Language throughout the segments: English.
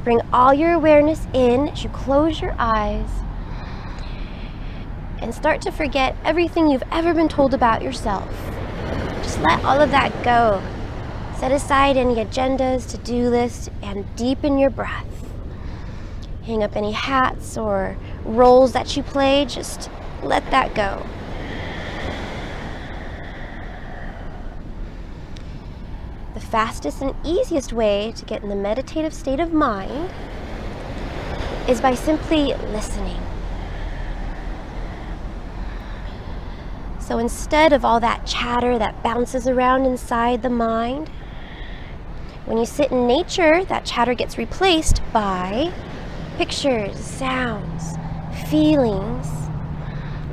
Bring all your awareness in as you close your eyes and start to forget everything you've ever been told about yourself. Just let all of that go. Set aside any agendas, to-do lists, and deepen your breath. Hang up any hats or roles that you play, just let that go. The fastest and easiest way to get in the meditative state of mind is by simply listening. So instead of all that chatter that bounces around inside the mind, when you sit in nature, that chatter gets replaced by pictures, sounds, feelings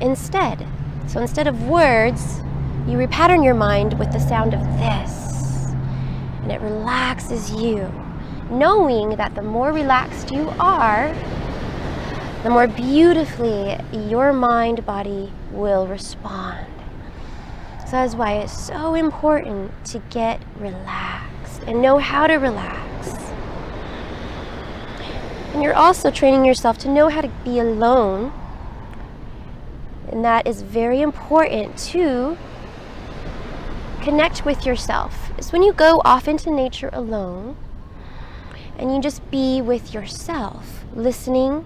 instead. So instead of words, you repattern your mind with the sound of this, and it relaxes you, knowing that the more relaxed you are, the more beautifully your mind body will respond. So that's why it's so important to get relaxed and know how to relax. And you're also training yourself to know how to be alone. And that is very important to connect with yourself. It's when you go off into nature alone and you just be with yourself, listening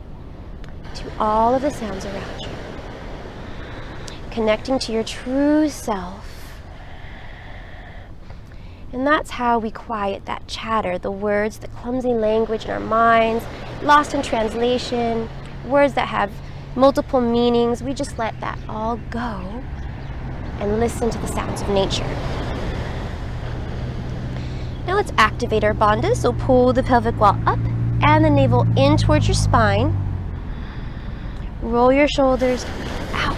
to all of the sounds around you, connecting to your true self. And that's how we quiet that chatter, the words, the clumsy language in our minds, lost in translation, words that have multiple meanings. We just let that all go and listen to the sounds of nature. Now let's activate our bandhas. So pull the pelvic wall up and the navel in towards your spine. Roll your shoulders out,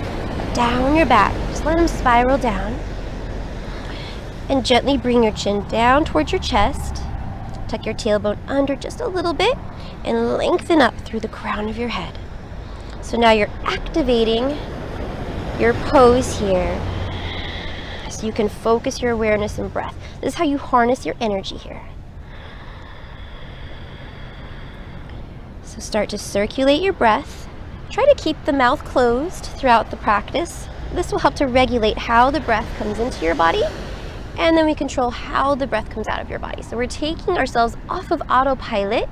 down your back. Just let them spiral down. And gently bring your chin down towards your chest. Tuck your tailbone under just a little bit and lengthen up through the crown of your head. So now you're activating your pose here so you can focus your awareness and breath. This is how you harness your energy here. So start to circulate your breath. Try to keep the mouth closed throughout the practice. This will help to regulate how the breath comes into your body, and then we control how the breath comes out of your body. So we're taking ourselves off of autopilot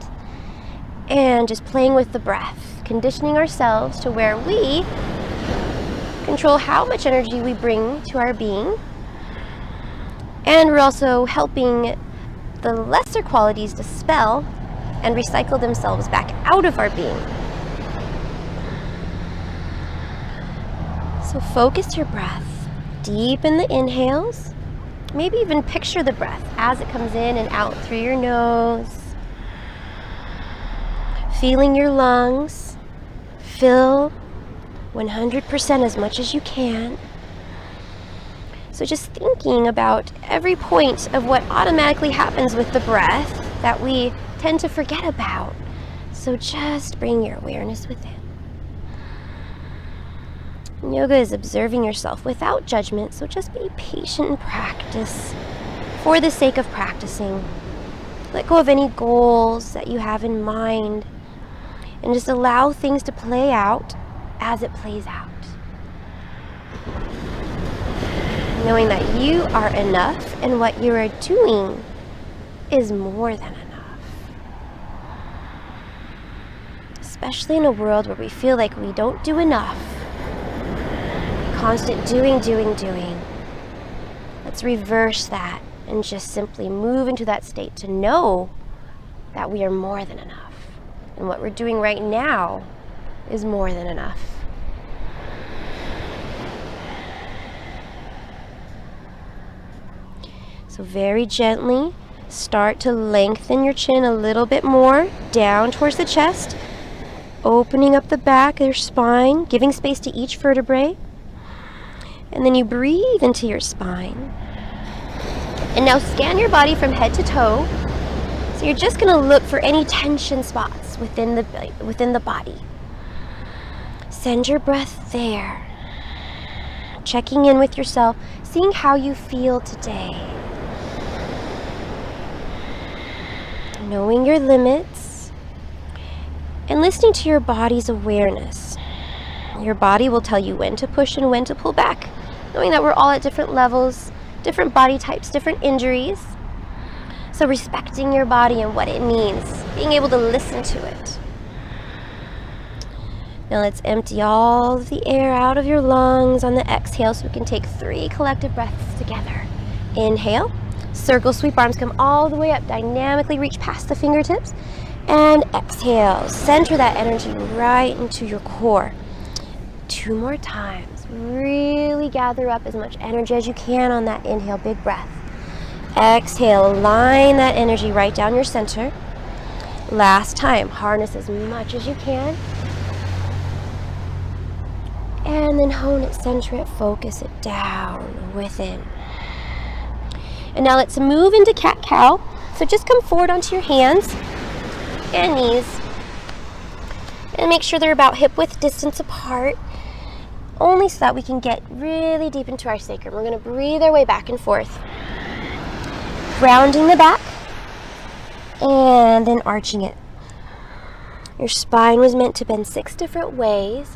and just playing with the breath, conditioning ourselves to where we control how much energy we bring to our being. And we're also helping the lesser qualities dispel and recycle themselves back out of our being. So focus your breath. Deepen the inhales. Maybe even picture the breath as it comes in and out through your nose. Feeling your lungs fill 100% as much as you can. So just thinking about every point of what automatically happens with the breath that we tend to forget about. So just bring your awareness within. Yoga is observing yourself without judgment, so just be patient and practice for the sake of practicing. Let go of any goals that you have in mind and just allow things to play out as it plays out. Knowing that you are enough and what you are doing is more than enough. Especially in a world where we feel like we don't do enough. Constant doing. Let's reverse that and just simply move into that state to know that we are more than enough. And what we're doing right now is more than enough. So very gently, start to lengthen your chin a little bit more down towards the chest, opening up the back of your spine, giving space to each vertebrae. And then you breathe into your spine. And now scan your body from head to toe. So you're just going to look for any tension spots within the body. Send your breath there. Checking in with yourself, seeing how you feel today. Knowing your limits, And listening to your body's awareness. Your body will tell you when to push and when to pull back, knowing that we're all at different levels, different body types, different injuries. So respecting your body and what it needs, being able to listen to it. Now let's empty all of the air out of your lungs on the exhale, so we can take 3 collective breaths together. Inhale, circle, sweep arms, come all the way up, dynamically reach past the fingertips. And exhale, center that energy right into your core. 2 more times. Really gather up as much energy as you can on that inhale, big breath. Exhale, align that energy right down your center. Last time, harness as much as you can. And then hone it, center it, focus it down within. And now let's move into cat-cow. So just come forward onto your hands and knees. And make sure they're about hip-width distance apart, only so that we can get really deep into our sacrum. We're going to breathe our way back and forth. Rounding the back and then arching it. Your spine was meant to bend 6 different ways.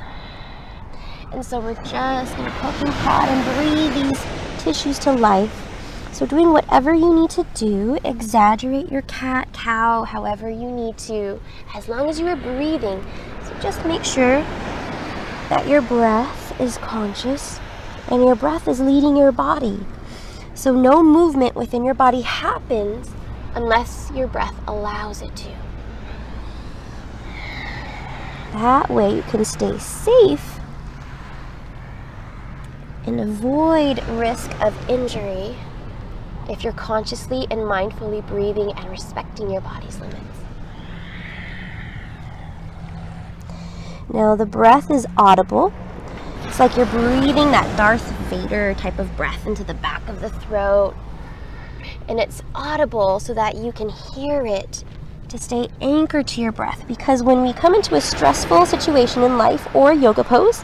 And so we're just going to poke and prod and breathe these tissues to life. So doing whatever you need to do, exaggerate your cat, cow, however you need to, as long as you are breathing. So just make sure that your breath is conscious and your breath is leading your body. So no movement within your body happens unless your breath allows it to. That way you can stay safe and avoid risk of injury if you're consciously and mindfully breathing and respecting your body's limits. Now the breath is audible. It's like you're breathing that Darth Vader type of breath into the back of the throat. And it's audible so that you can hear it, to stay anchored to your breath. Because when we come into a stressful situation in life or a yoga pose,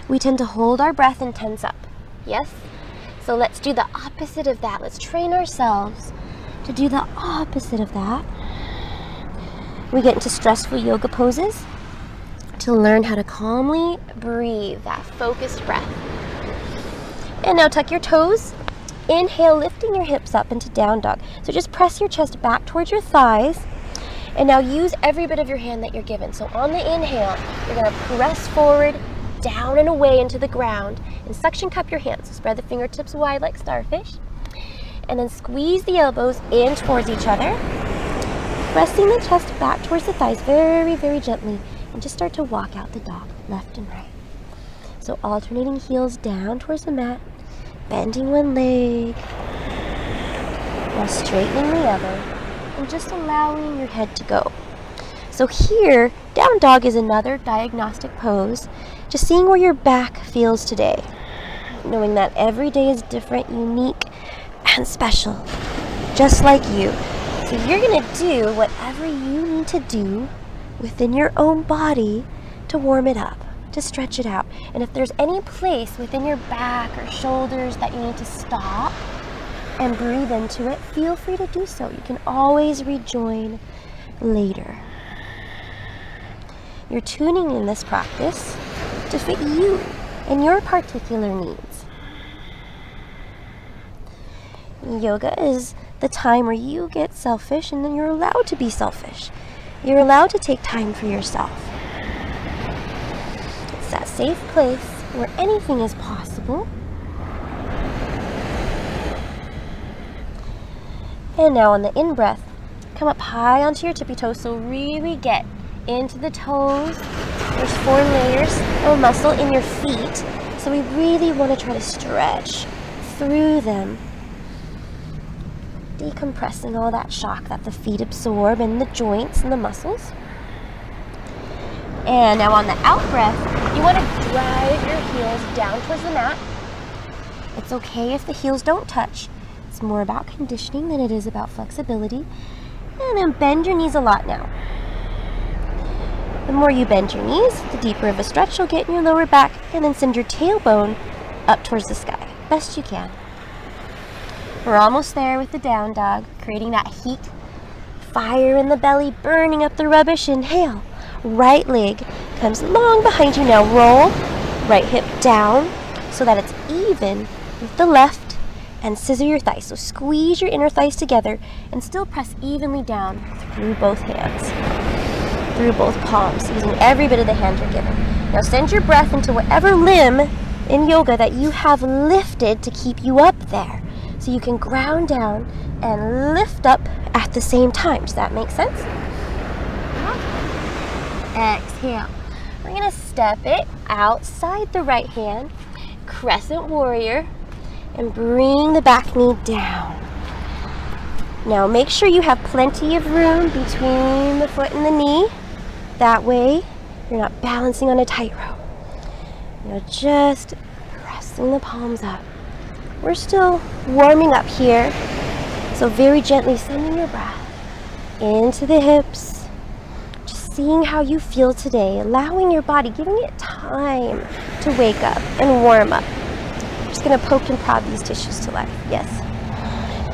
we tend to hold our breath and tense up. Yes? So let's do the opposite of that. Let's train ourselves to do the opposite of that. We get into stressful yoga poses to learn how to calmly breathe that focused breath. And now tuck your toes. Inhale, lifting your hips up into down dog. So just press your chest back towards your thighs. And now use every bit of your hand that you're given. So on the inhale, you're going to press forward, down and away into the ground, and suction cup your hands. So spread the fingertips wide like starfish. And then squeeze the elbows in towards each other. Pressing the chest back towards the thighs very, very gently. And just start to walk out the dog, left and right. So alternating heels down towards the mat, bending one leg, while straightening the other, and just allowing your head to go. So here, down dog is another diagnostic pose, just seeing where your back feels today, knowing that every day is different, unique, and special, just like you. So you're gonna do whatever you need to do within your own body to warm it up, to stretch it out. And if there's any place within your back or shoulders that you need to stop and breathe into it, feel free to do so. You can always rejoin later. You're tuning in this practice to fit you and your particular needs. Yoga is the time where you get selfish, and then you're allowed to be selfish. You're allowed to take time for yourself. It's that safe place where anything is possible. And now on the in-breath, come up high onto your tippy toes, so really get into the toes. There's 4 layers of muscle in your feet, so we really want to try to stretch through them, decompressing all that shock that the feet absorb in the joints and the muscles. And now on the out breath, you want to drive your heels down towards the mat. It's okay if the heels don't touch. It's more about conditioning than it is about flexibility. And then bend your knees a lot now. The more you bend your knees, the deeper of a stretch you'll get in your lower back, and then send your tailbone up towards the sky, best you can. We're almost there with the down dog, creating that heat, fire in the belly, burning up the rubbish. Inhale. Right leg comes long behind you. Now roll right hip down so that it's even with the left, and scissor your thighs. So squeeze your inner thighs together and still press evenly down through both hands, through both palms, using every bit of the hand you're given. Now send your breath into whatever limb in yoga that you have lifted to keep you up there, so you can ground down and lift up at the same time. Does that make sense? Exhale. We're going to step it outside the right hand, crescent warrior, and bring the back knee down. Now make sure you have plenty of room between the foot and the knee. That way you're not balancing on a tightrope. Now just pressing the palms up. We're still warming up here, so very gently sending your breath into the hips. Seeing how you feel today, allowing your body, giving it time to wake up and warm up. I'm just going to poke and prod these tissues to life. Yes.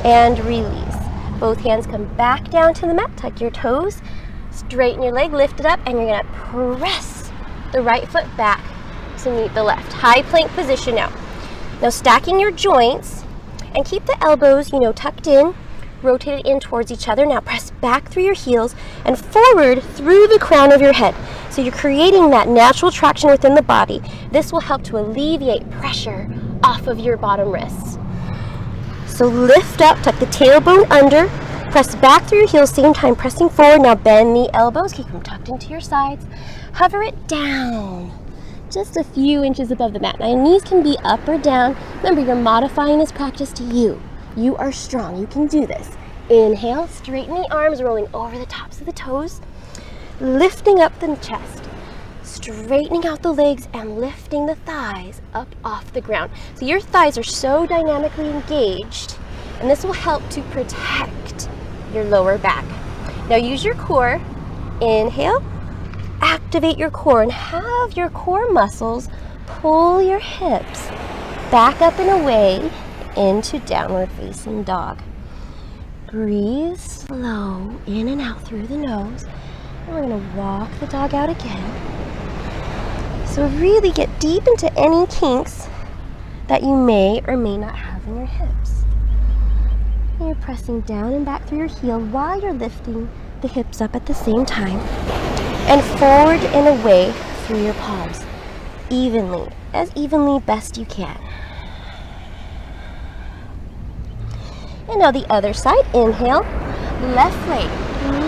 And release. Both hands come back down to the mat. Tuck your toes, straighten your leg, lift it up, and you're going to press the right foot back to meet the left. High plank position now. Now stacking your joints and keep the elbows, tucked in, rotated in towards each other. Now press back through your heels and forward through the crown of your head. So you're creating that natural traction within the body. This will help to alleviate pressure off of your bottom wrists. So lift up, tuck the tailbone under, press back through your heels, same time pressing forward. Now bend the elbows, keep them tucked into your sides. Hover it down, just a few inches above the mat. Now your knees can be up or down. Remember, you're modifying this practice to you. You are strong, you can do this. Inhale, straighten the arms, rolling over the tops of the toes, lifting up the chest, straightening out the legs and lifting the thighs up off the ground. So your thighs are so dynamically engaged, and this will help to protect your lower back. Now use your core. Inhale, activate your core and have your core muscles pull your hips back up and away into downward facing dog. Breathe slow in and out through the nose. And we're going to walk the dog out again. So really get deep into any kinks that you may or may not have in your hips. And you're pressing down and back through your heel while you're lifting the hips up at the same time. And forward and away through your palms. Evenly, as evenly best you can. And now the other side. Inhale, left leg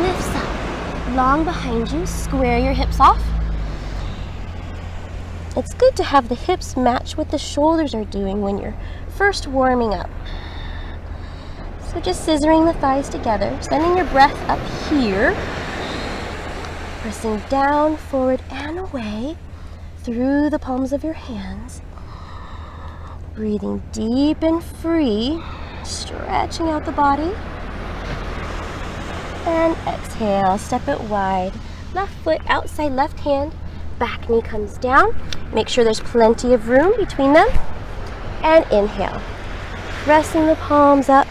lifts up, long behind you, square your hips off. It's good to have the hips match what the shoulders are doing when you're first warming up. So just scissoring the thighs together, sending your breath up here, pressing down, forward, and away through the palms of your hands. Breathing deep and free. Stretching out the body, and exhale, step it wide. Left foot outside left hand, back knee comes down. Make sure there's plenty of room between them, and inhale, pressing the palms up,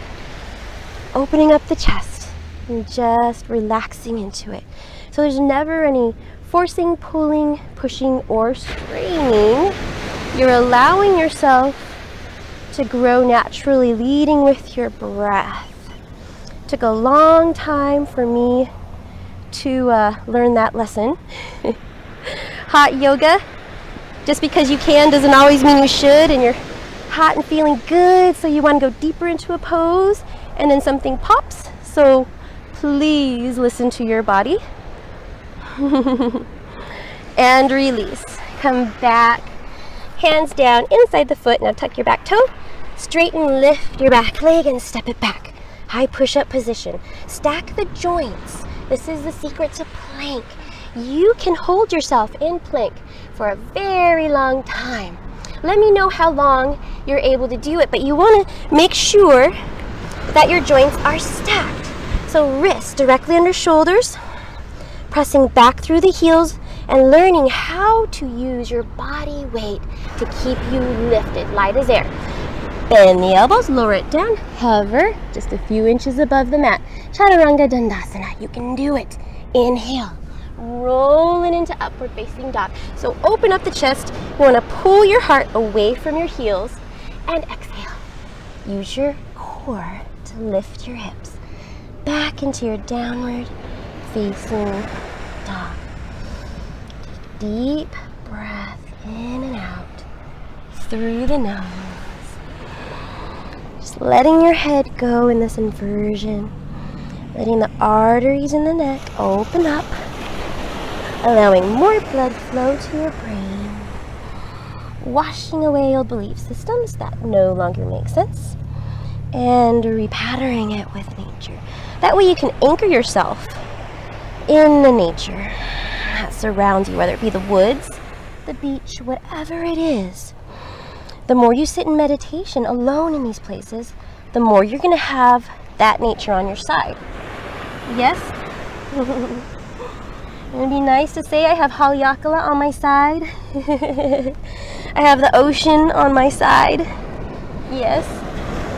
opening up the chest, and just relaxing into it. So there's never any forcing, pulling, pushing, or straining. You're allowing yourself to grow naturally, leading with your breath. Took a long time for me to learn that lesson. Hot yoga, just because you can doesn't always mean you should, and you're hot and feeling good, so you want to go deeper into a pose, and then something pops. So please listen to your body. And release. Come back, hands down inside the foot. Now tuck your back toe. Straighten, lift your back leg and step it back. High push-up position. Stack the joints. This is the secret to plank. You can hold yourself in plank for a very long time. Let me know how long you're able to do it, but you want to make sure that your joints are stacked. So wrists directly under shoulders, pressing back through the heels and learning how to use your body weight to keep you lifted, light as air. Bend the elbows, lower it down, hover just a few inches above the mat. Chaturanga Dandasana, you can do it. Inhale, rolling into upward facing dog. So open up the chest, you want to pull your heart away from your heels, and exhale. Use your core to lift your hips back into your downward facing dog. Deep breath in and out through the nose. Just letting your head go in this inversion. Letting the arteries in the neck open up. Allowing more blood flow to your brain. Washing away old belief systems that no longer make sense. And repattering it with nature. That way you can anchor yourself in the nature that surrounds you, whether it be the woods, the beach, whatever it is. The more you sit in meditation alone in these places, the more you're going to have that nature on your side. Yes? It would be nice to say I have Haleakala on my side. I have the ocean on my side. Yes?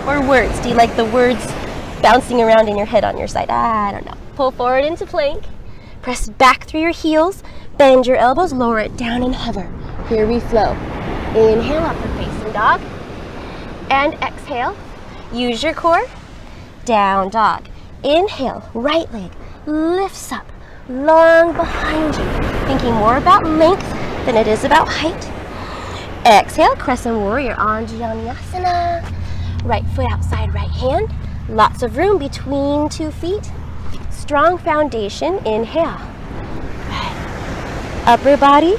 Or words. Do you like the words bouncing around in your head on your side? I don't know. Pull forward into plank. Press back through your heels. Bend your elbows. Lower it down and hover. Here we flow. Inhale, upward facing dog. And exhale. Use your core. Down dog. Inhale. Right leg lifts up. Long behind you. Thinking more about length than it is about height. Exhale. Crescent warrior. Anjaneyasana. Right foot outside right hand. Lots of room between 2 feet. Strong foundation. Inhale. Good. Upper body,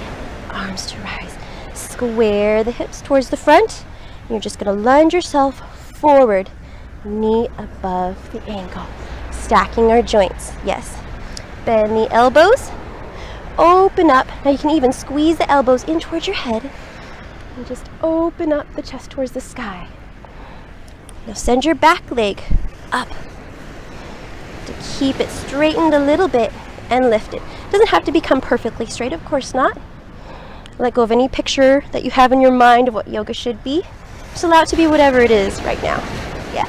arms to rise. Square the hips towards the front. You're just going to lunge yourself forward. Knee above the ankle. Stacking our joints. Yes. Bend the elbows. Open up. Now you can even squeeze the elbows in towards your head. And just open up the chest towards the sky. Now send your back leg up to keep it straightened a little bit and lift it. Doesn't have to become perfectly straight, of course not. Let go of any picture that you have in your mind of what yoga should be. Just allow it to be whatever it is right now. Yeah.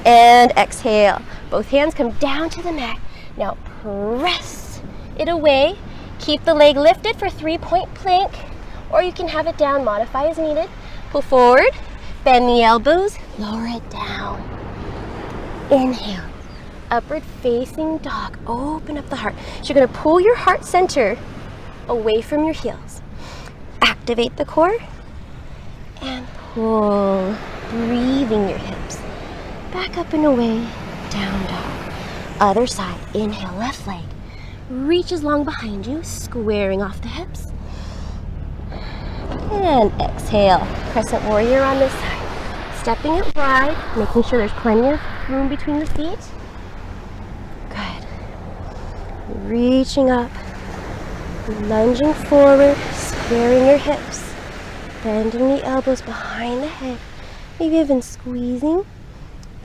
And exhale. Both hands come down to the mat. Now press it away. Keep the leg lifted for 3-point plank, or you can have it down, modify as needed. Pull forward. Bend the elbows, lower it down. Inhale, upward facing dog. Open up the heart. So you're going to pull your heart center away from your heels. Activate the core and pull, breathing your hips back up and away, down dog. Other side, inhale, left leg reaches long behind you, squaring off the hips. And exhale, crescent warrior on this side. Stepping it wide, making sure there's plenty of room between the feet. Good. Reaching up, lunging forward, squaring your hips, bending the elbows behind the head, maybe even squeezing.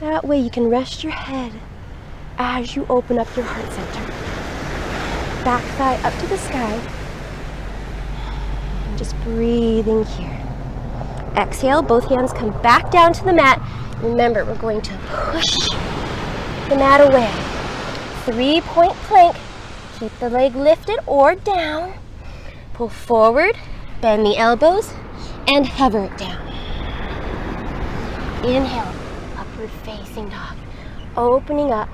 That way you can rest your head as you open up your heart center. Back thigh up to the sky. And just breathing here. Exhale, both hands come back down to the mat. Remember, we're going to push the mat away. 3-point plank. Keep the leg lifted or down. Pull forward, bend the elbows, and hover it down. Inhale, upward facing dog. Opening up.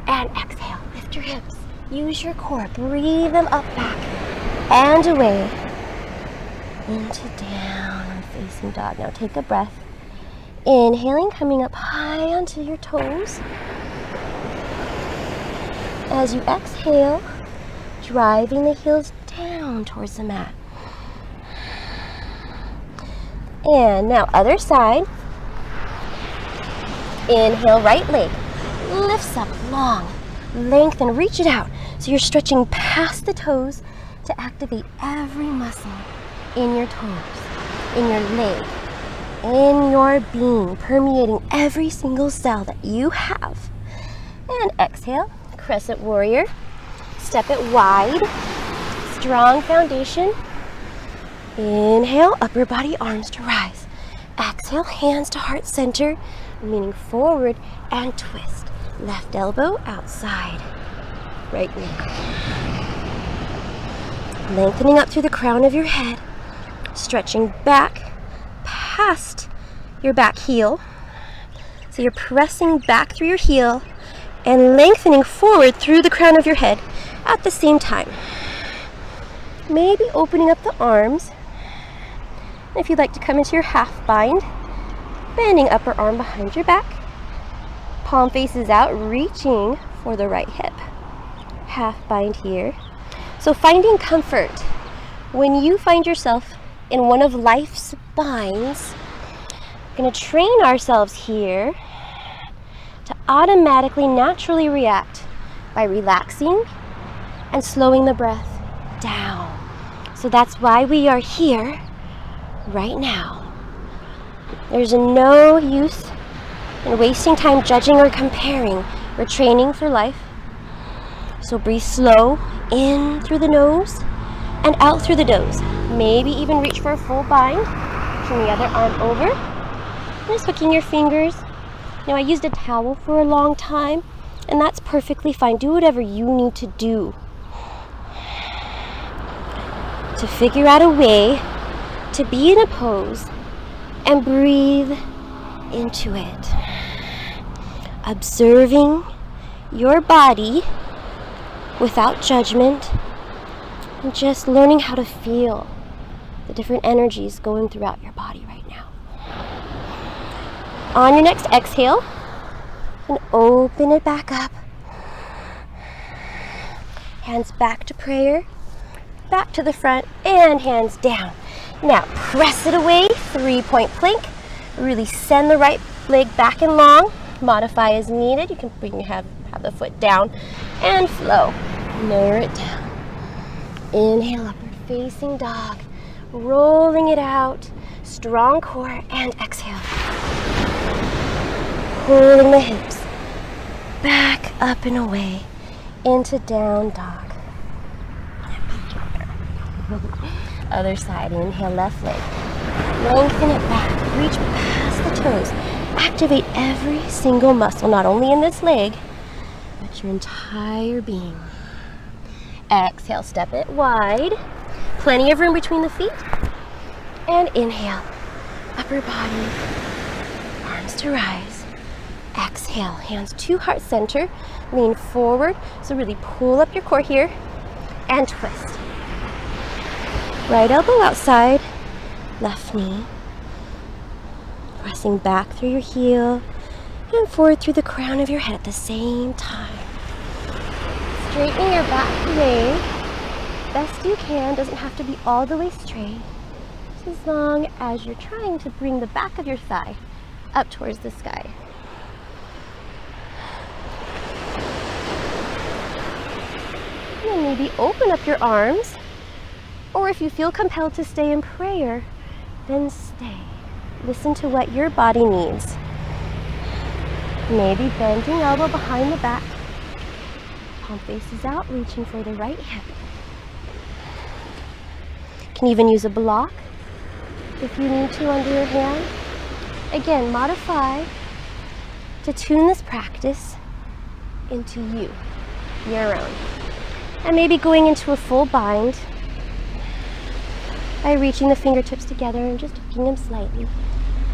And exhale, lift your hips. Use your core. Breathe them up, back, and away. Into downward facing dog. Now take a breath. Inhaling, coming up high onto your toes. As you exhale, driving the heels down towards the mat. And now other side. Inhale, right leg lifts up long. Lengthen, reach it out. So you're stretching past the toes to activate every muscle in your toes, in your leg, in your being, permeating every single cell that you have. And exhale, crescent warrior. Step it wide, strong foundation. Inhale, upper body, arms to rise. Exhale, hands to heart center, leaning forward and twist. Left elbow outside, right knee. Lengthening up through the crown of your head, stretching back past your back heel. So you're pressing back through your heel and lengthening forward through the crown of your head at the same time. Maybe opening up the arms. If you'd like to come into your half bind, bending upper arm behind your back. Palm faces out, reaching for the right hip. Half bind here. So finding comfort. When you find yourself in one of life's binds, we're going to train ourselves here to automatically, naturally react by relaxing and slowing the breath down. So that's why we are here right now. There's no use in wasting time judging or comparing. We're training for life. So breathe slow in through the nose and out through the nose. Maybe even reach for a full bind. Turn the other arm over. Just hooking your fingers. Now I used a towel for a long time, and that's perfectly fine. Do whatever you need to do to figure out a way to be in a pose and breathe into it. Observing your body without judgment, and just learning how to feel the different energies going throughout your body right now. On your next exhale, and open it back up. Hands back to prayer, back to the front, and hands down. Now press it away, 3-point plank. Really send the right leg back and long. Modify as needed. You can have the foot down and flow. Lower it down. Inhale, upward facing dog. Rolling it out. Strong core, and exhale. Pulling the hips back up and away into down dog. Other side. Inhale, left leg. Lengthen it back. Reach past the toes. Activate every single muscle, not only in this leg, but your entire being. Exhale, step it wide. Plenty of room between the feet. And inhale, upper body, arms to rise. Exhale, hands to heart center. Lean forward, so really pull up your core here and twist. Right elbow outside, left knee. Pressing back through your heel and forward through the crown of your head at the same time. Straightening your back away best you can. Doesn't have to be all the way straight. Just as long as you're trying to bring the back of your thigh up towards the sky. And maybe open up your arms, or if you feel compelled to stay in prayer, then stay. Listen to what your body needs. Maybe bending elbow behind the back. Palm faces out, reaching for the right hip. Can even use a block if you need to under your hand. Again, modify to tune this practice into you, your own. And maybe going into a full bind by reaching the fingertips together and just hooking them slightly.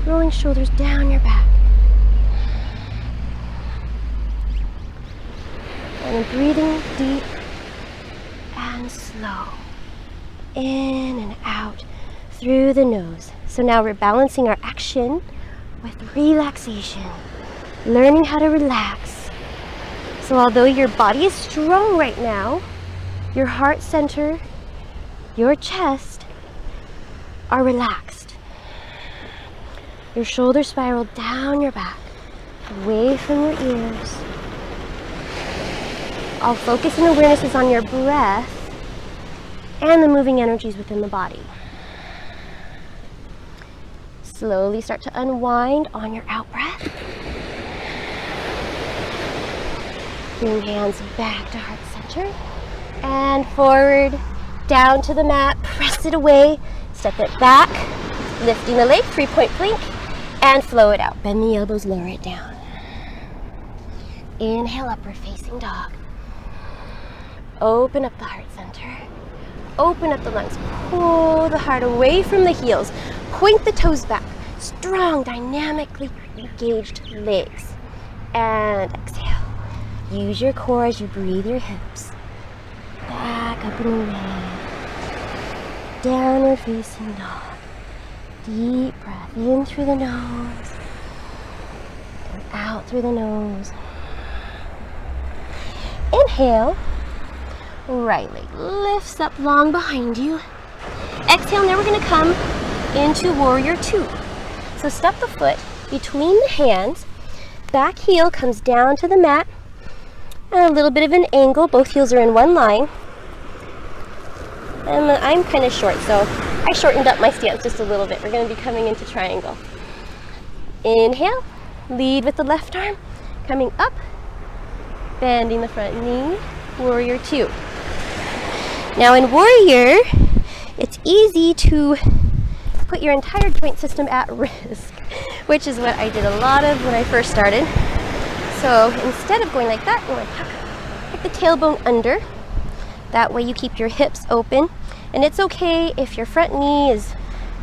Rolling shoulders down your back. And then breathing deep and slow. In and out through the nose. So now we're balancing our action with relaxation. Learning how to relax. So although your body is strong right now, your heart center, your chest are relaxed. Your shoulders spiral down your back, away from your ears. All focus and awareness is on your breath and the moving energies within the body. Slowly start to unwind on your out breath. Bring hands back to heart center and forward, down to the mat, press it away, step it back, Lifting the leg, 3-point plank, and flow it out. Bend the elbows, lower it down. Inhale, upward facing dog. Open up the heart center. Open up the lungs. Pull the heart away from the heels. Point the toes back. Strong, dynamically engaged legs. And exhale. Use your core as you breathe your hips. Back up and away. Downward facing dog. Deep breath in through the nose and out through the nose. Inhale. Right leg lifts up long behind you. Exhale. Now we're going to come into warrior two. So step the foot between the hands. Back heel comes down to the mat. And a little bit of an angle. Both heels are in one line. And I'm kind of short, so I shortened up my stance just a little bit. We're going to be coming into triangle. Inhale. Lead with the left arm. Coming up. Bending the front knee. Warrior two. Now in warrior, it's easy to put your entire joint system at risk, which is what I did a lot of when I first started. So instead of going like that, you want to tuck the tailbone under. That way you keep your hips open. And it's okay if your front knee is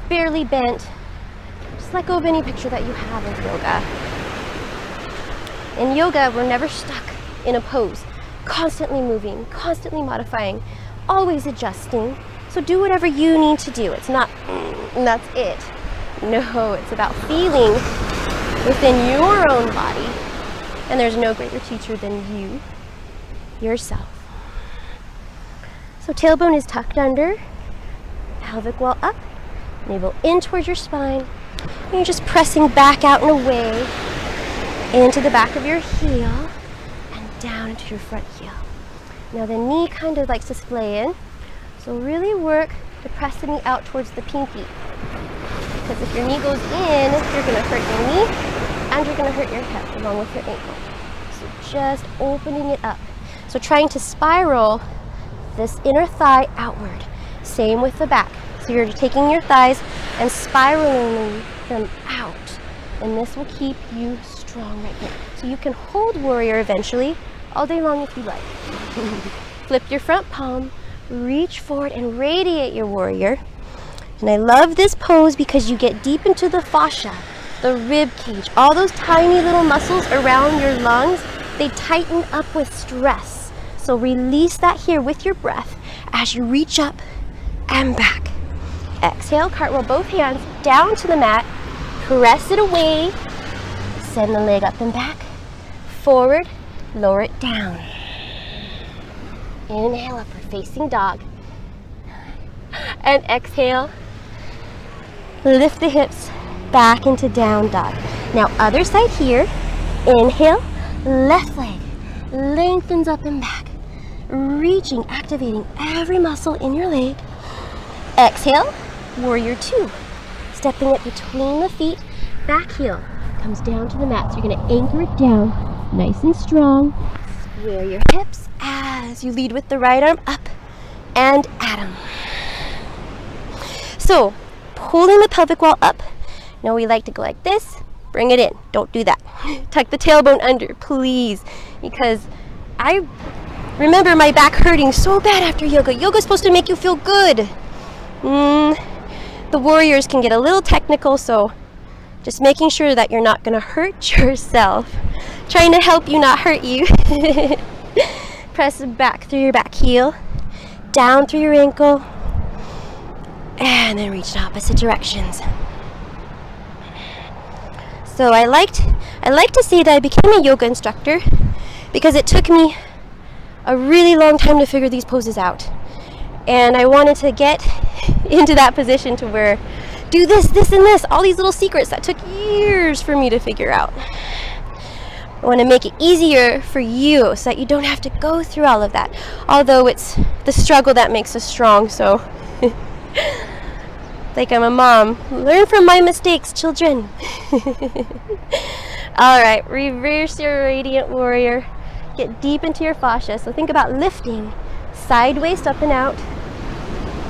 barely bent. Just let go of any picture that you have of yoga. In yoga, we're never stuck in a pose. Constantly moving, constantly modifying, always adjusting. So do whatever you need to do. It's not, that's it. No, it's about feeling within your own body. And there's no greater teacher than you, yourself. So tailbone is tucked under, pelvic wall up, navel in towards your spine. And you're just pressing back out and away into the back of your heel and down into your front heel. Now the knee kind of likes to splay in. So really work to press the knee out towards the pinky. Because if your knee goes in, you're going to hurt your knee and you're going to hurt your hip along with your ankle. So just opening it up. So trying to spiral this inner thigh outward. Same with the back. So you're taking your thighs and spiraling them out. And this will keep you strong right here. So you can hold warrior eventually all day long if you like. Flip your front palm, reach forward and radiate your warrior. And I love this pose because you get deep into the fascia, the rib cage, all those tiny little muscles around your lungs, they tighten up with stress. So release that here with your breath as you reach up and back. Exhale, cartwheel both hands down to the mat, press it away, send the leg up and back, forward, lower it down. Inhale, upward facing dog. And exhale, lift the hips back into down dog. Now other side here, inhale, left leg lengthens up and back, reaching, activating every muscle in your leg. Exhale, warrior two. Stepping it between the feet, back heel comes down to the mat. So you're going to anchor it down nice and strong. Square your hips as you lead with the right arm up and at 'em. So pulling the pelvic wall up. Now we like to go like this. Bring it in. Don't do that. Tuck the tailbone under, please, because I remember my back hurting so bad after yoga. Yoga's supposed to make you feel good. The warriors can get a little technical, so just making sure that you're not going to hurt yourself. Trying to help you not hurt you. Press back through your back heel, down through your ankle, and then reach in opposite directions. So I like to say that I became a yoga instructor because it took me a really long time to figure these poses out. And I wanted to get into that position to where do this, this, and this, all these little secrets that took years for me to figure out. I want to make it easier for you so that you don't have to go through all of that. Although it's the struggle that makes us strong, so like I'm a mom. Learn from my mistakes, children. Alright, reverse your radiant warrior. Get deep into your fascia. So think about lifting sideways up and out,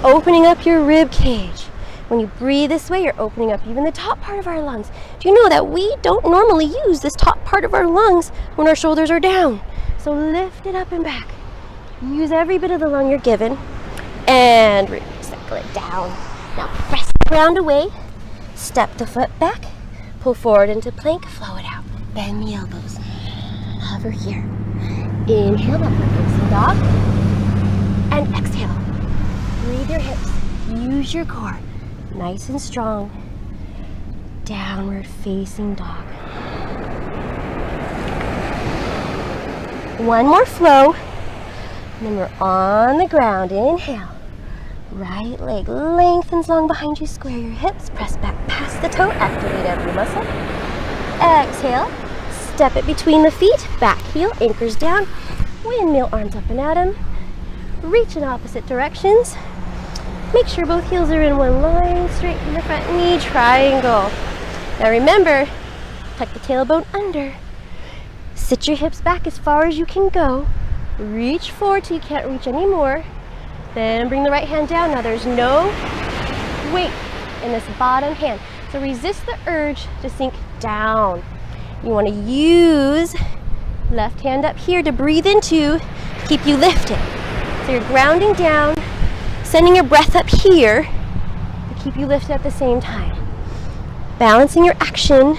opening up your rib cage. When you breathe this way, you're opening up even the top part of our lungs. Do you know that we don't normally use this top part of our lungs when our shoulders are down? So lift it up and back. Use every bit of the lung you're given and recycle it down. Now press the ground away, step the foot back, pull forward into plank, flow it out. Bend the elbows, hover here. Inhale, upward facing dog, and exhale. Breathe your hips, use your core, nice and strong. Downward facing dog. One more flow, and then we're on the ground. Inhale, right leg lengthens long behind you, square your hips, press back past the toe, activate every muscle. Exhale, step it between the feet, back heel, anchors down, windmill arms up and at 'em. Reach in opposite directions. Make sure both heels are in one line, straighten the front knee, triangle. Now remember, tuck the tailbone under. Sit your hips back as far as you can go. Reach forward till you can't reach anymore. Then bring the right hand down. Now there's no weight in this bottom hand. So resist the urge to sink down. You want to use left hand up here to breathe into, to keep you lifted. So you're grounding down, sending your breath up here to keep you lifted at the same time. Balancing your action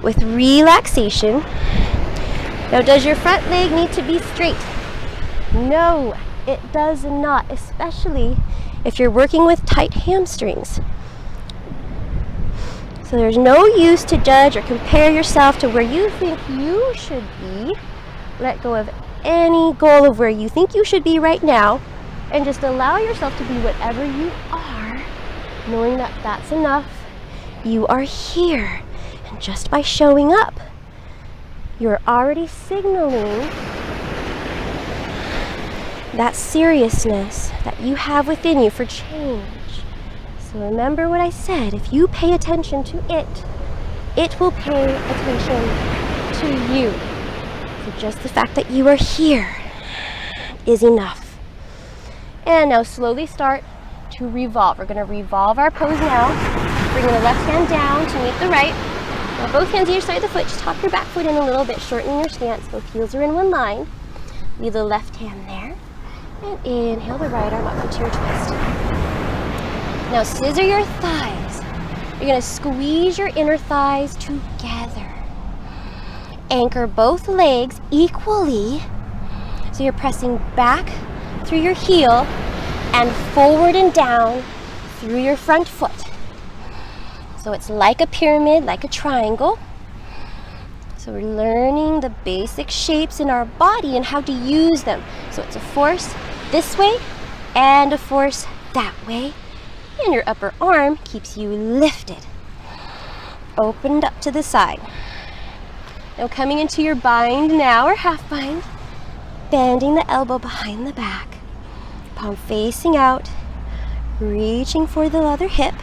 with relaxation. Now, does your front leg need to be straight? No, it does not, especially if you're working with tight hamstrings. So there's no use to judge or compare yourself to where you think you should be. Let go of any goal of where you think you should be right now and just allow yourself to be whatever you are, knowing that that's enough. You are here, and just by showing up, you're already signaling that seriousness that you have within you for change. So remember what I said, if you pay attention to it, it will pay attention to you. So just the fact that you are here is enough. And now slowly start to revolve. We're going to revolve our pose now. Bringing the left hand down to meet the right. Now both hands either side of the foot, just hop your back foot in a little bit, shorten your stance. Both heels are in one line. Leave the left hand there. And inhale the right arm up into your twist. Now scissor your thighs. You're going to squeeze your inner thighs together. Anchor both legs equally. So you're pressing back through your heel and forward and down through your front foot. So it's like a pyramid, like a triangle. So we're learning the basic shapes in our body and how to use them. So it's a force this way and a force that way. And your upper arm keeps you lifted. Opened up to the side. Now coming into your bind now, or half bind. Bending the elbow behind the back. Palm facing out. Reaching for the other hip.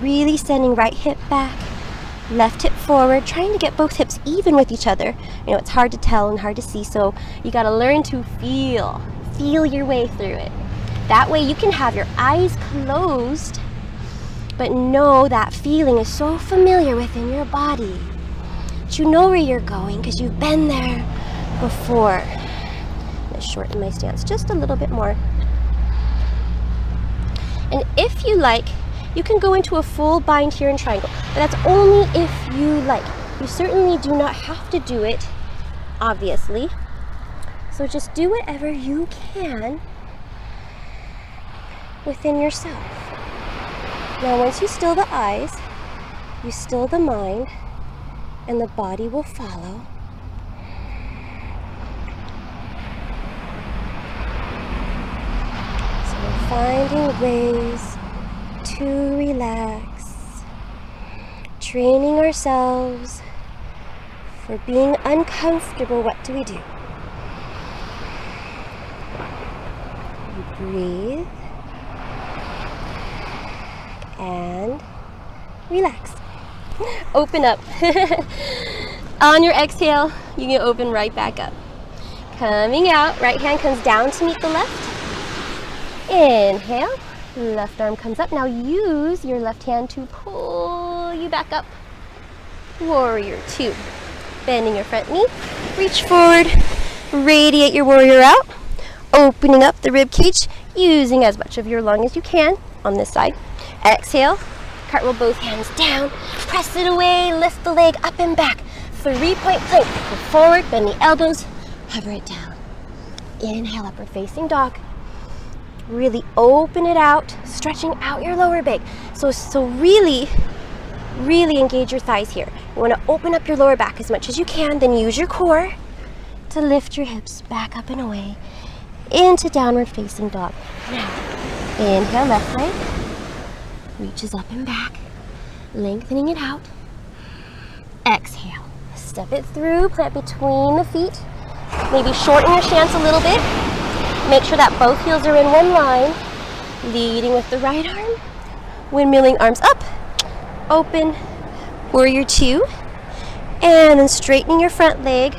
Really sending right hip back, left hip forward, trying to get both hips even with each other. You know, it's hard to tell and hard to see, so you got to learn to feel your way through it. That way you can have your eyes closed, but know that feeling is so familiar within your body that you know where you're going because you've been there before. I'm going to shorten my stance just a little bit more. And if you like, you can go into a full bind here in triangle, but that's only if you like. You certainly do not have to do it, obviously. So just do whatever you can within yourself. Now once you still the eyes, you still the mind, and the body will follow. So we're finding ways to relax, training ourselves for being uncomfortable. What do? You breathe and relax. Open up. On your exhale, you can open right back up. Coming out, right hand comes down to meet the left. Inhale. Left arm comes up. Now use your left hand to pull you back up. Warrior two. Bending your front knee. Reach forward. Radiate your warrior out. Opening up the rib cage, using as much of your lung as you can on this side. Exhale. Cartwheel both hands down. Press it away. Lift the leg up and back. 3-point plank. Go forward. Bend the elbows. Hover it down. Inhale, upward facing dog. Really open it out, stretching out your lower back. So really engage your thighs here. You want to open up your lower back as much as you can, then use your core to lift your hips back up and away into downward facing dog. Now, inhale, left leg reaches up and back, lengthening it out. Exhale, step it through, plant between the feet. Maybe shorten your stance a little bit. Make sure that both heels are in one line. Leading with the right arm. Windmilling arms up. Open. Warrior two. And then straightening your front leg.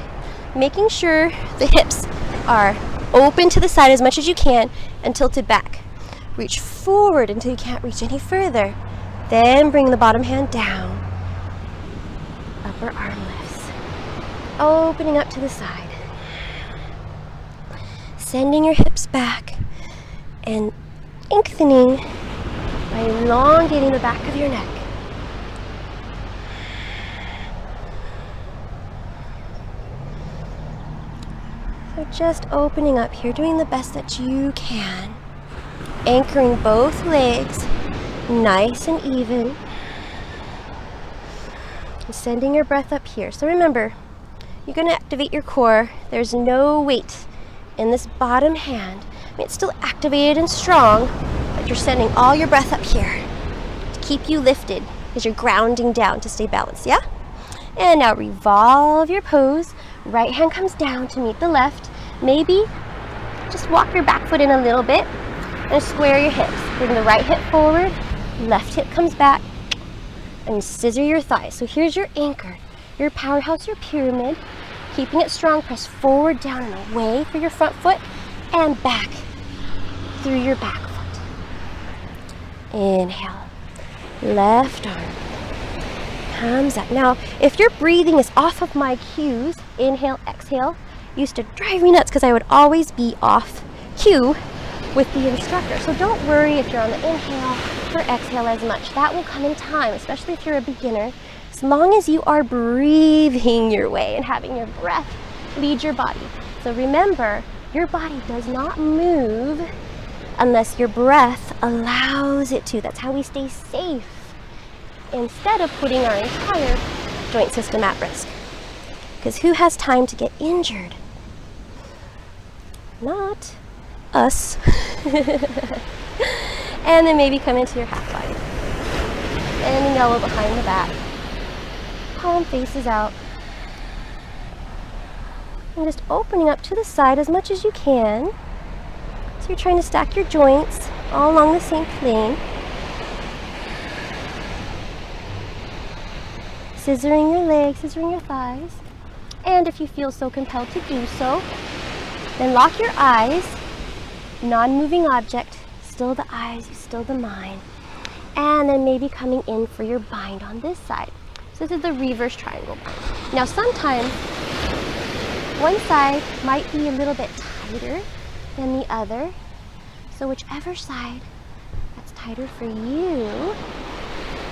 Making sure the hips are open to the side as much as you can and tilted back. Reach forward until you can't reach any further. Then bring the bottom hand down. Upper arm lifts. Opening up to the side. Sending your hips back and lengthening by elongating the back of your neck. So just opening up here, doing the best that you can. Anchoring both legs nice and even. And sending your breath up here. So remember, you're going to activate your core. There's no weight in this bottom hand. I mean, it's still activated and strong, but you're sending all your breath up here to keep you lifted as you're grounding down to stay balanced, yeah? And now revolve your pose. Right hand comes down to meet the left. Maybe just walk your back foot in a little bit and square your hips. Bring the right hip forward, left hip comes back, and scissor your thighs. So here's your anchor, your powerhouse, your pyramid. Keeping it strong, press forward, down, and away for your front foot, and back through your back foot. Inhale. Left arm comes up. Now, if your breathing is off of my cues, inhale, exhale, used to drive me nuts because I would always be off cue with the instructor. So don't worry if you're on the inhale or exhale as much. That will come in time, especially if you're a beginner. As long as you are breathing your way and having your breath lead your body. So remember, your body does not move unless your breath allows it to. That's how we stay safe instead of putting our entire joint system at risk. Because who has time to get injured? Not us. And then maybe come into your half line. Bending elbow behind the back. Palm faces out. And just opening up to the side as much as you can. So you're trying to stack your joints all along the same plane. Scissoring your legs, scissoring your thighs. And if you feel so compelled to do so, then lock your eyes. Non-moving object. Still the eyes, still the mind. And then maybe coming in for your bind on this side. So this is the reverse triangle bind. Now sometimes one side might be a little bit tighter than the other. So whichever side that's tighter for you,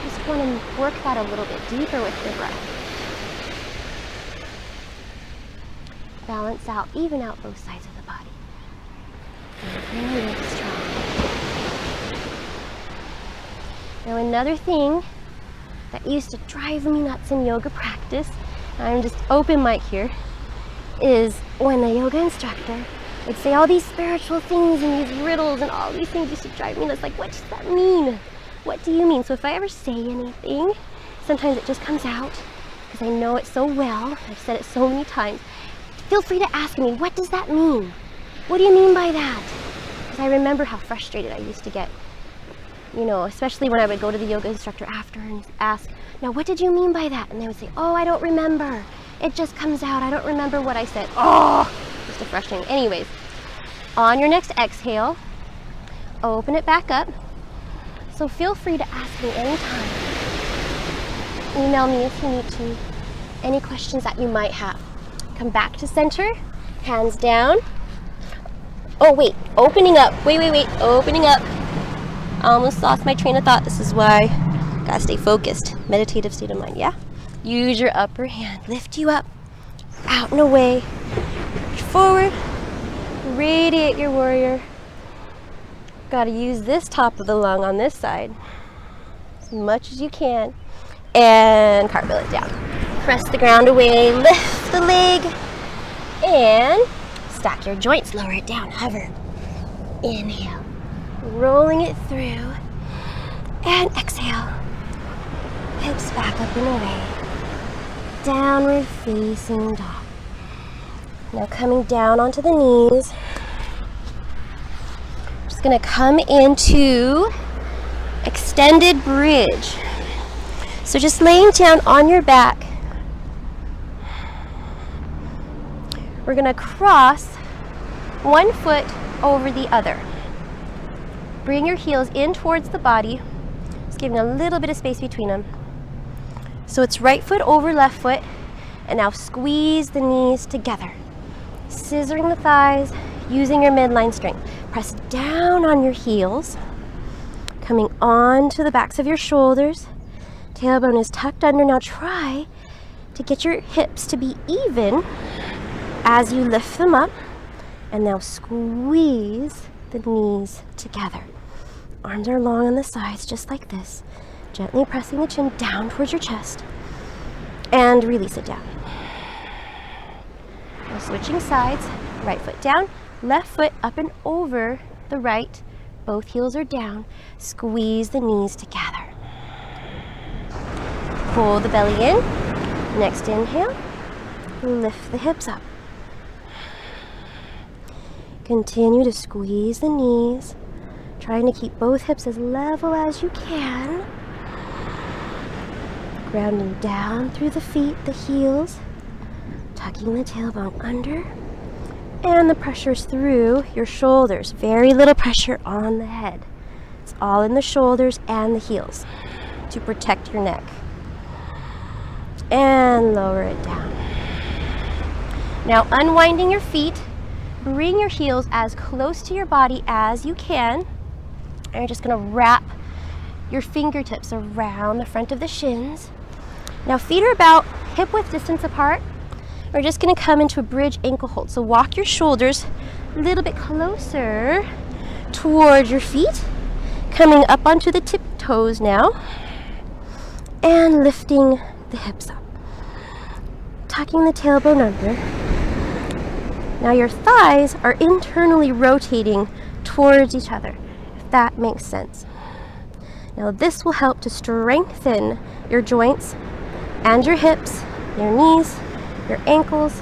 just want to work that a little bit deeper with your breath. Balance out, even out both sides of the body. And really strong. Now another thing that used to drive me nuts in yoga practice, I'm just open mic here, is when the yoga instructor would say all these spiritual things and these riddles and all these things used to drive me nuts. Like, what does that mean? What do you mean? So if I ever say anything, sometimes it just comes out because I know it so well. I've said it so many times. Feel free to ask me, what does that mean? What do you mean by that? Because I remember how frustrated I used to get, you know, especially when I would go to the yoga instructor after and ask, now what did you mean by that? And they would say, oh, I don't remember. It just comes out. I don't remember what I said. Oh, just frustrating. Anyways, on your next exhale, open it back up. So feel free to ask me anytime. Email me if you need to. Any questions that you might have. Come back to center, hands down. Oh wait, opening up. Wait, opening up. I almost lost my train of thought. This is why gotta stay focused. Meditative state of mind, yeah? Use your upper hand. Lift you up, out and away. Reach forward, radiate your warrior. Gotta use this top of the lung on this side as much as you can. And cartwheel it down. Press the ground away, lift the leg, and stack your joints, lower it down, hover. Inhale, rolling it through, and exhale. Hips back up and away. Downward facing dog. Now coming down onto the knees. Just gonna come into extended bridge. So just laying down on your back. We're gonna cross one foot over the other. Bring your heels in towards the body, just giving a little bit of space between them. So it's right foot over left foot, and now squeeze the knees together. Scissoring the thighs, using your midline strength. Press down on your heels, coming onto the backs of your shoulders. Tailbone is tucked under. Now try to get your hips to be even as you lift them up, and now squeeze the knees together. Arms are long on the sides, just like this. Gently pressing the chin down towards your chest, and release it down. Now switching sides, right foot down, left foot up and over the right. Both heels are down. Squeeze the knees together. Pull the belly in. Next inhale, lift the hips up. Continue to squeeze the knees, trying to keep both hips as level as you can. Grounding down through the feet, the heels, tucking the tailbone under, and the pressure's through your shoulders. Very little pressure on the head. It's all in the shoulders and the heels to protect your neck. And lower it down. Now unwinding your feet, bring your heels as close to your body as you can. And you're just gonna wrap your fingertips around the front of the shins. Now feet are about hip width distance apart. We're just gonna come into a bridge ankle hold. So walk your shoulders a little bit closer towards your feet, coming up onto the tiptoes now, and lifting the hips up. Tucking the tailbone under. Now your thighs are internally rotating towards each other, if that makes sense. Now this will help to strengthen your joints and your hips, your knees, your ankles,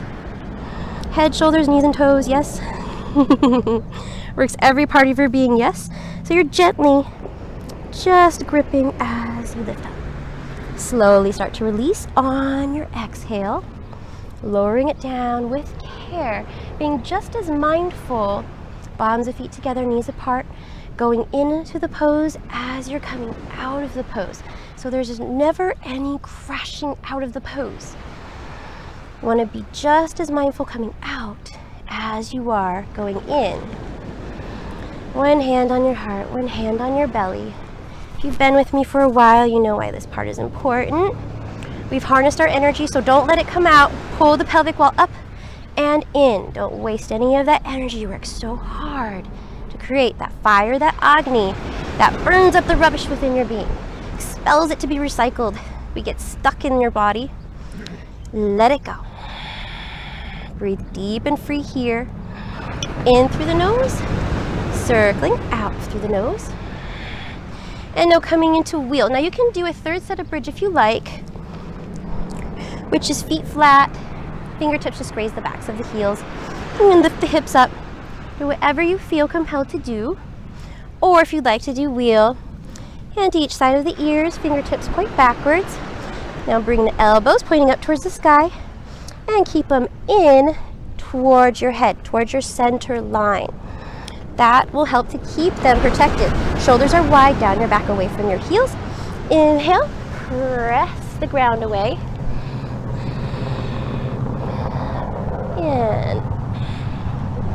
head, shoulders, knees, and toes, yes. Works every part of your being, yes. So you're gently just gripping as you lift up. Slowly start to release on your exhale, lowering it down with care, being just as mindful, bottoms of feet together, knees apart, going into the pose as you're coming out of the pose. So there's just never any crashing out of the pose. You want to be just as mindful coming out as you are going in. One hand on your heart, one hand on your belly. If you've been with me for a while, you know why this part is important. We've harnessed our energy, so don't let it come out. Pull the pelvic wall up and in. Don't waste any of that energy. You work so hard to create that fire, that Agni, that burns up the rubbish within your being, expels it to be recycled. We get stuck in your body. Let it go. Breathe deep and free here. In through the nose, circling out through the nose. And now coming into wheel. Now you can do a third set of bridge if you like, which is feet flat, fingertips just graze the backs of the heels, and then lift the hips up. Do whatever you feel compelled to do. Or if you'd like to do wheel, hand to each side of the ears, fingertips point backwards. Now bring the elbows pointing up towards the sky and keep them in towards your head, towards your center line. That will help to keep them protected. Shoulders are wide, down your back, away from your heels. Inhale, press the ground away. And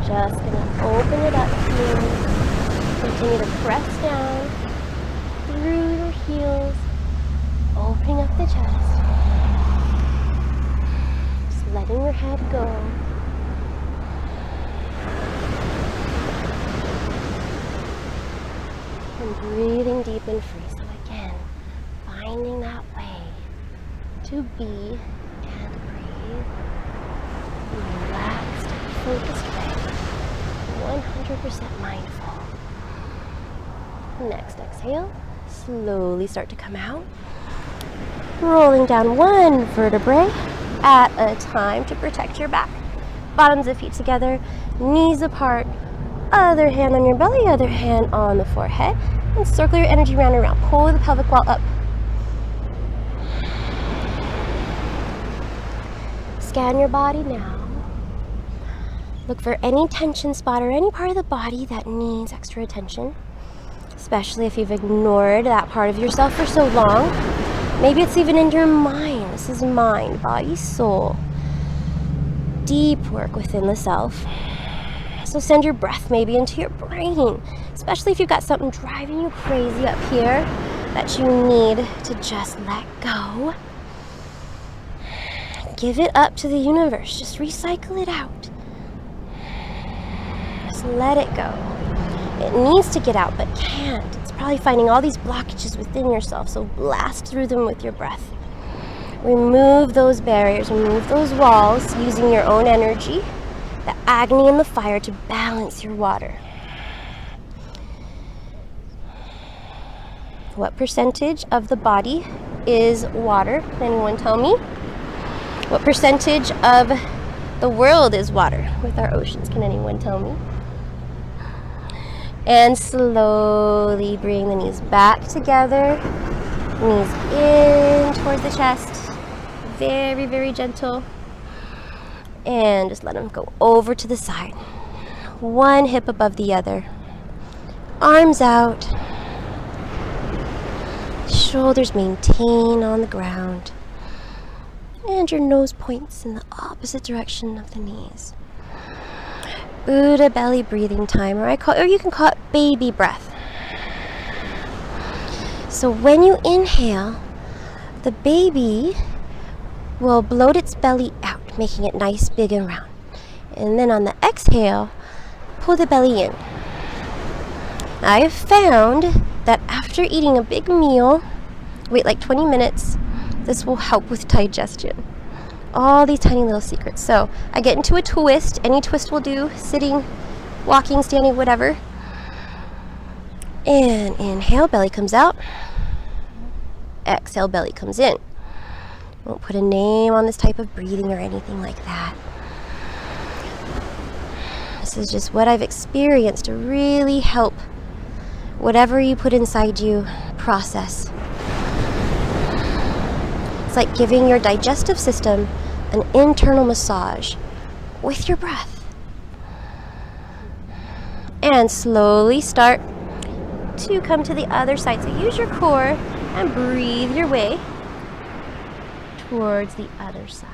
just gonna open it up here. Continue to press down through your heels, opening up the chest. Just letting your head go. And breathing deep and free. So again, finding that way to be and breathe in a relaxed, focused way, 100% mindful. Next exhale, slowly start to come out, rolling down one vertebrae at a time to protect your back. Bottoms of feet together, knees apart, other hand on your belly, other hand on the forehead, and circle your energy round and round. Pull the pelvic wall up. Scan your body now. Look for any tension spot or any part of the body that needs extra attention, especially if you've ignored that part of yourself for so long. Maybe it's even in your mind. This is mind, body, soul. Deep work within the self. So send your breath maybe into your brain, especially if you've got something driving you crazy up here that you need to just let go. Give it up to the universe. Just recycle it out. Just let it go. It needs to get out, but can't. It's probably finding all these blockages within yourself, so blast through them with your breath. Remove those barriers, remove those walls using your own energy, the agony and the fire to balance your water. What percentage of the body is water? Can anyone tell me? What percentage of the world is water with our oceans? Can anyone tell me? And slowly bring the knees back together. Knees in towards the chest. Very, very gentle. And just let them go over to the side. One hip above the other. Arms out. Shoulders maintain on the ground. And your nose points in the opposite direction of the knees. Buddha belly breathing time, or you can call it baby breath. So when you inhale, the baby will bloat its belly out, making it nice, big, and round. And then on the exhale, pull the belly in. I have found that after eating a big meal, wait like 20 minutes, this will help with digestion. All these tiny little secrets. So I get into a twist. Any twist will do. Sitting, walking, standing, whatever. And inhale, belly comes out. Exhale, belly comes in. Won't put a name on this type of breathing or anything like that. This is just what I've experienced to really help whatever you put inside you process. It's like giving your digestive system an internal massage with your breath. And slowly start to come to the other side. So use your core and breathe your way towards the other side.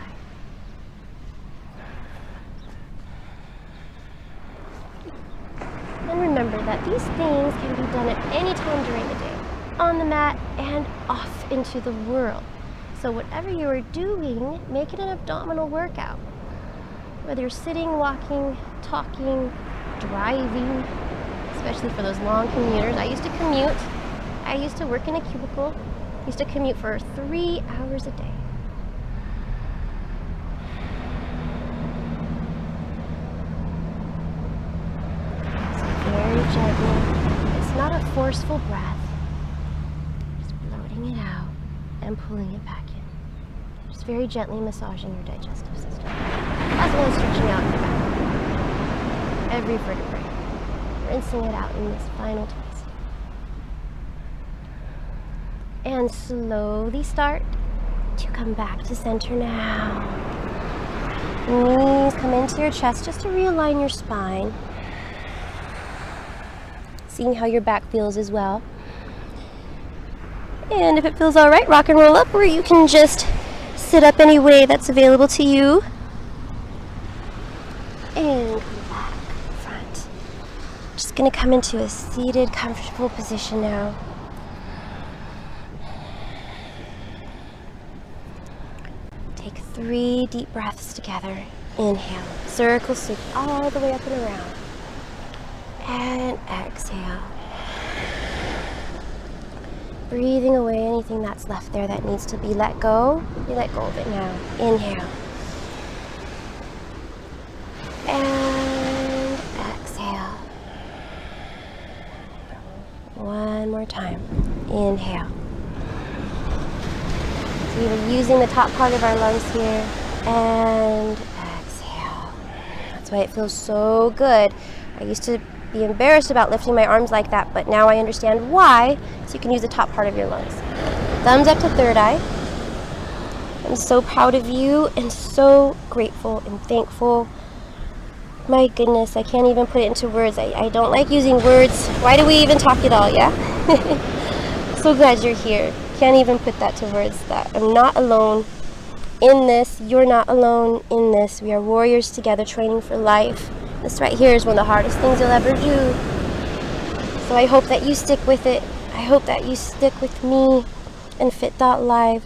And remember that these things can be done at any time during the day, on the mat and off into the world. So whatever you are doing, make it an abdominal workout. Whether you're sitting, walking, talking, driving, especially for those long commuters. I used to commute. I used to work in a cubicle. I used to commute for 3 hours a day. So very gently. It's not a forceful breath. Just bloating it out and pulling it back in. Just very gently massaging your digestive system, as well as stretching out your back. Every vertebrae. Rinsing it out in this final twist. And slowly start to come back to center now. Knees come into your chest just to realign your spine. seeing how your back feels as well. And if it feels all right, rock and roll up, or you can just sit up any way that's available to you. And come back, front. Just gonna come into a seated, comfortable position now. Take 3 deep breaths together. Inhale, circle sweep all the way up and around. And exhale. Breathing away anything that's left there that needs to be let go. You let go of it now. Inhale. And exhale. One more time. Inhale. So we're using the top part of our lungs here. And exhale. That's why it feels so good. I used to be embarrassed about lifting my arms like that, but now I understand why. So you can use the top part of your lungs. Thumbs up to third eye. I'm so proud of you and so grateful and thankful. My goodness, I can't even put it into words. I don't like using words. Why do we even talk at all, yeah? So glad you're here. Can't even put that to words, that I'm not alone in this. You're not alone in this. We are warriors together, training for life. This right here is one of the hardest things you'll ever do. So I hope that you stick with it. I hope that you stick with me and Fit.Live.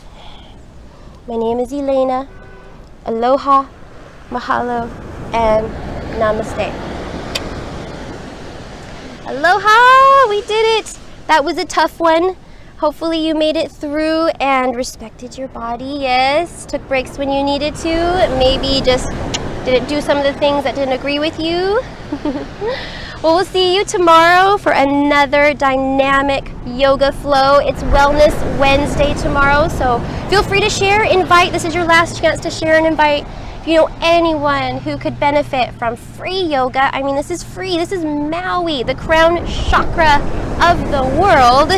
My name is Elaina. Aloha, mahalo, and namaste. Aloha! We did it! That was a tough one. Hopefully you made it through and respected your body. Yes, took breaks when you needed to. Maybe just didn't do some of the things that didn't agree with you. Well, we'll see you tomorrow for another dynamic yoga flow. It's Wellness Wednesday tomorrow, so feel free to share, invite. This is your last chance to share and invite. If you know anyone who could benefit from free yoga, I mean, this is free. This is Maui, the crown chakra of the world.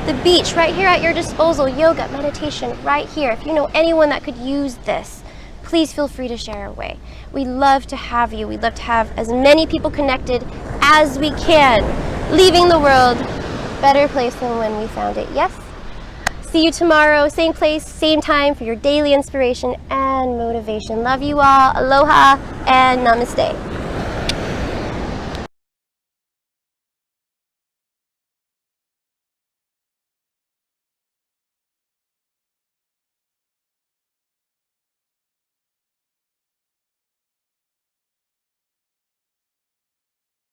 The beach right here at your disposal. Yoga, meditation right here. If you know anyone that could use this, please feel free to share away. We love to have you. We'd love to have as many people connected as we can, leaving the world a better place than when we found it. Yes? See you tomorrow, same place, same time for your daily inspiration and motivation. Love you all. Aloha and namaste.